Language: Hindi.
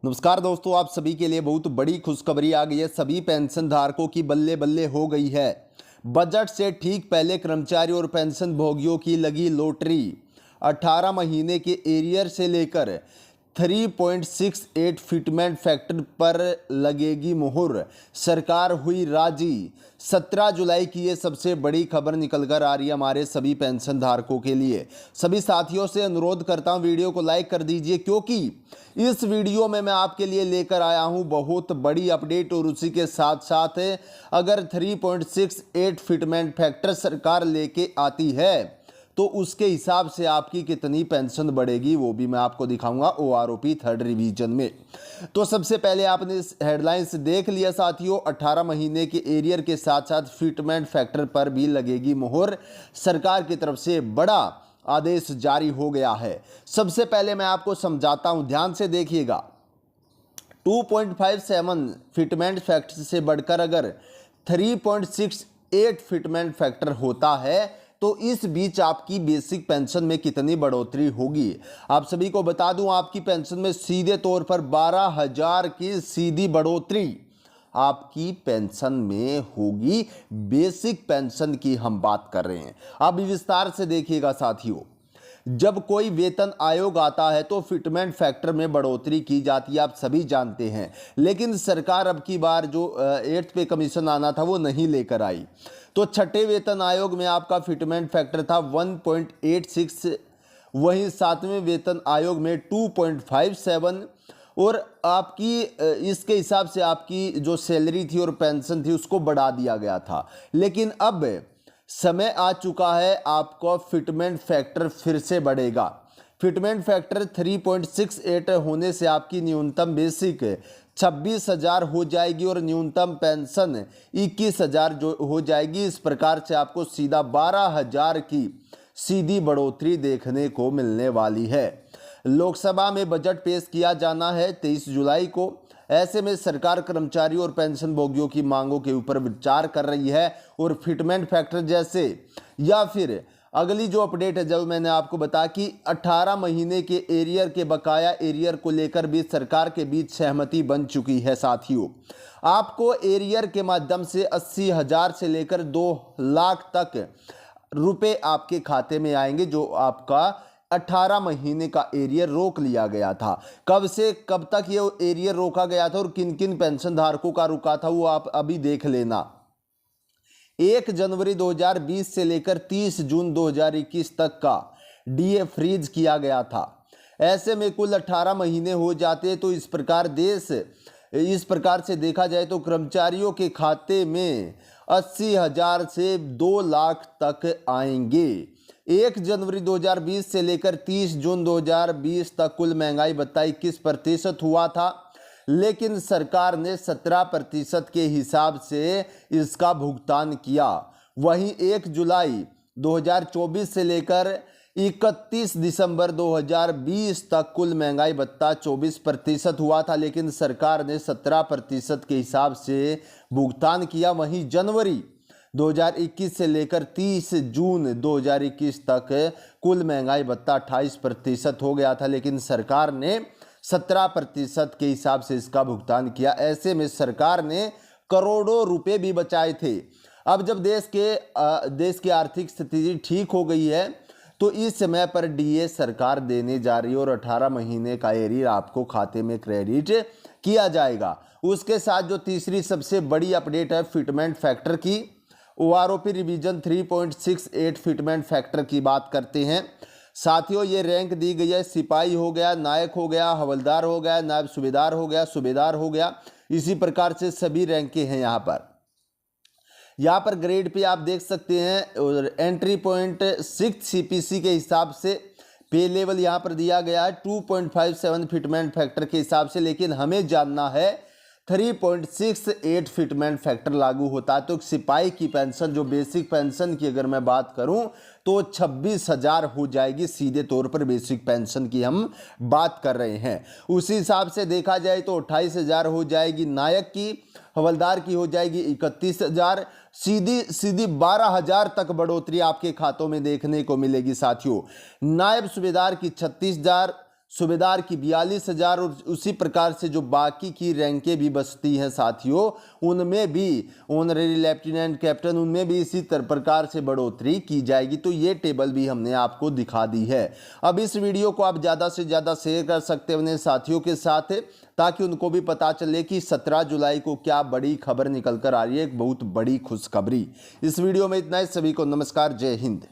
नमस्कार दोस्तों, आप सभी के लिए बहुत बड़ी खुशखबरी आ गई है। सभी पेंशन धारकों की बल्ले बल्ले हो गई है। बजट से ठीक पहले कर्मचारी और पेंशन भोगियों की लगी लॉटरी। 18 महीने के एरियर से लेकर 3.68 फिटमेंट फैक्टर पर लगेगी मुहर। सरकार हुई राजी। 17 जुलाई की ये सबसे बड़ी खबर निकल कर आ रही है हमारे सभी पेंशन धारकों के लिए। सभी साथियों से अनुरोध करता हूं, वीडियो को लाइक कर दीजिए, क्योंकि इस वीडियो में मैं आपके लिए लेकर आया हूं बहुत बड़ी अपडेट। और उसी के साथ साथ अगर 3.68 फिटमेंट फैक्टर सरकार लेके आती है तो उसके हिसाब से आपकी कितनी पेंशन बढ़ेगी वो भी मैं आपको दिखाऊंगा ओआरओपी थर्ड रिवीजन में। तो सबसे पहले आपने इस हेडलाइंस देख लिया साथियों। 18 महीने के एरियर के साथ साथ फिटमेंट फैक्टर पर भी लगेगी मुहर। सरकार की तरफ से बड़ा आदेश जारी हो गया है। सबसे पहले मैं आपको समझाता हूं, ध्यान से देखिएगा। 2.57 फिटमेंट फैक्टर से बढ़कर अगर 3.68 फिटमेंट फैक्टर होता है तो इस बीच आपकी बेसिक पेंशन में कितनी बढ़ोतरी होगी। आप सभी को बता दूं, आपकी पेंशन में सीधे तौर पर 12,000 की सीधी बढ़ोतरी आपकी पेंशन में होगी। बेसिक पेंशन की हम बात कर रहे हैं। अब विस्तार से देखिएगा साथियों, जब कोई वेतन आयोग आता है तो फिटमेंट फैक्टर में बढ़ोतरी की जाती है, आप सभी जानते हैं। लेकिन सरकार अब की बार जो 8th पे कमीशन आना था वो नहीं लेकर आई। तो छठे वेतन आयोग में आपका फिटमेंट फैक्टर था 1.86, वहीं 7वें वेतन आयोग में 2.57। और आपकी इसके हिसाब से आपकी जो सैलरी थी और पेंशन थी उसको बढ़ा दिया गया था। लेकिन अब समय आ चुका है, आपको फिटमेंट फैक्टर फिर से बढ़ेगा। फिटमेंट फैक्टर 3.68 होने से आपकी न्यूनतम बेसिक 26,000 हो जाएगी और न्यूनतम पेंशन 21,000 जो हो जाएगी। इस प्रकार से आपको सीधा 12,000 की सीधी बढ़ोतरी देखने को मिलने वाली है। लोकसभा में बजट पेश किया जाना है 23 जुलाई को। ऐसे में सरकार कर्मचारी और पेंशन भोगियों की मांगों के ऊपर विचार कर रही है और फिटमेंट फैक्टर जैसे या फिर अगली जो अपडेट है, जब मैंने आपको बताया कि 18 महीने के एरियर के बकाया एरियर को लेकर भी सरकार के बीच सहमति बन चुकी है साथियों। आपको एरियर के माध्यम से 80,000 से लेकर 2 लाख तक रुपए आपके खाते में आएंगे, जो आपका 18 महीने का एरियर रोक लिया गया था। कब से कब तक ये एरियर रोका गया था और किन किन पेंशन धारकों का रुका था वो आप अभी देख लेना। 1 जनवरी 2020 से लेकर 30 जून 2021 तक का डीए फ्रीज किया गया था। ऐसे में कुल 18 महीने हो जाते तो इस प्रकार से देखा जाए तो कर्मचारियों के खाते में 80,000 से 2 लाख तक आएंगे। 1 जनवरी 2020 से लेकर 30 जून 2020 तक कुल महंगाई भत्ता 21% हुआ था, लेकिन सरकार ने 17% के हिसाब से इसका भुगतान किया। वहीं 1 जुलाई 2024 से लेकर 31 दिसंबर 2020 तक कुल महंगाई भत्ता 24% हुआ था, लेकिन सरकार ने 17% के हिसाब से भुगतान किया। वहीं जनवरी 2021 से लेकर 30 जून 2021 तक कुल महंगाई भत्ता 28% हो गया था, लेकिन सरकार ने 17% के हिसाब से इसका भुगतान किया। ऐसे में सरकार ने करोड़ों रुपए भी बचाए थे। अब जब देश की आर्थिक स्थिति ठीक हो गई है तो इस समय पर डीए सरकार देने जा रही है और 18 महीने का एरियर आपको खाते में क्रेडिट किया जाएगा। उसके साथ जो तीसरी सबसे बड़ी अपडेट है फिटमेंट फैक्टर की, ओआरओपी रिवीजन 3.68 फिटमेंट फैक्टर की बात करते हैं साथियों। ये रैंक दी गई है, सिपाही हो गया, नायक हो गया, हवलदार हो गया, नायब सूबेदार हो गया, सूबेदार हो गया, इसी प्रकार से सभी रैंकें हैं। यहाँ पर ग्रेड पे आप देख सकते हैं और एंट्री पॉइंट 6 सीपीसी के हिसाब से पे लेवल यहाँ पर दिया गया है 2.57 फिटमेंट फैक्टर के हिसाब से। लेकिन हमें जानना है 3.68 फिटमेंट फैक्टर लागू होता है तो सिपाही की पेंशन, जो बेसिक पेंशन की अगर मैं बात करूं तो 26,000 हो जाएगी। सीधे तौर पर बेसिक पेंशन की हम बात कर रहे हैं। उसी हिसाब से देखा जाए तो 28,000 हो जाएगी नायक की, हवलदार की हो जाएगी 31,000, सीधी 12,000 तक बढ़ोतरी आपके खातों में देखने को मिलेगी साथियों। नायब सूबेदार की 36,000, सूबेदार की 42,000 और उसी प्रकार से जो बाकी की रैंकें भी बचती हैं साथियों, उनमें भी ऑनरेरी लेफ्टिनेंट कैप्टन, उनमें भी इसी प्रकार से बढ़ोतरी की जाएगी। तो ये टेबल भी हमने आपको दिखा दी है। अब इस वीडियो को आप ज़्यादा से ज़्यादा शेयर कर सकते हैं अपने साथियों के साथ, ताकि उनको भी पता चले कि 17 जुलाई को क्या बड़ी खबर निकल कर आ रही है, एक बहुत बड़ी खुशखबरी। इस वीडियो में इतना ही। सभी को नमस्कार, जय हिंद।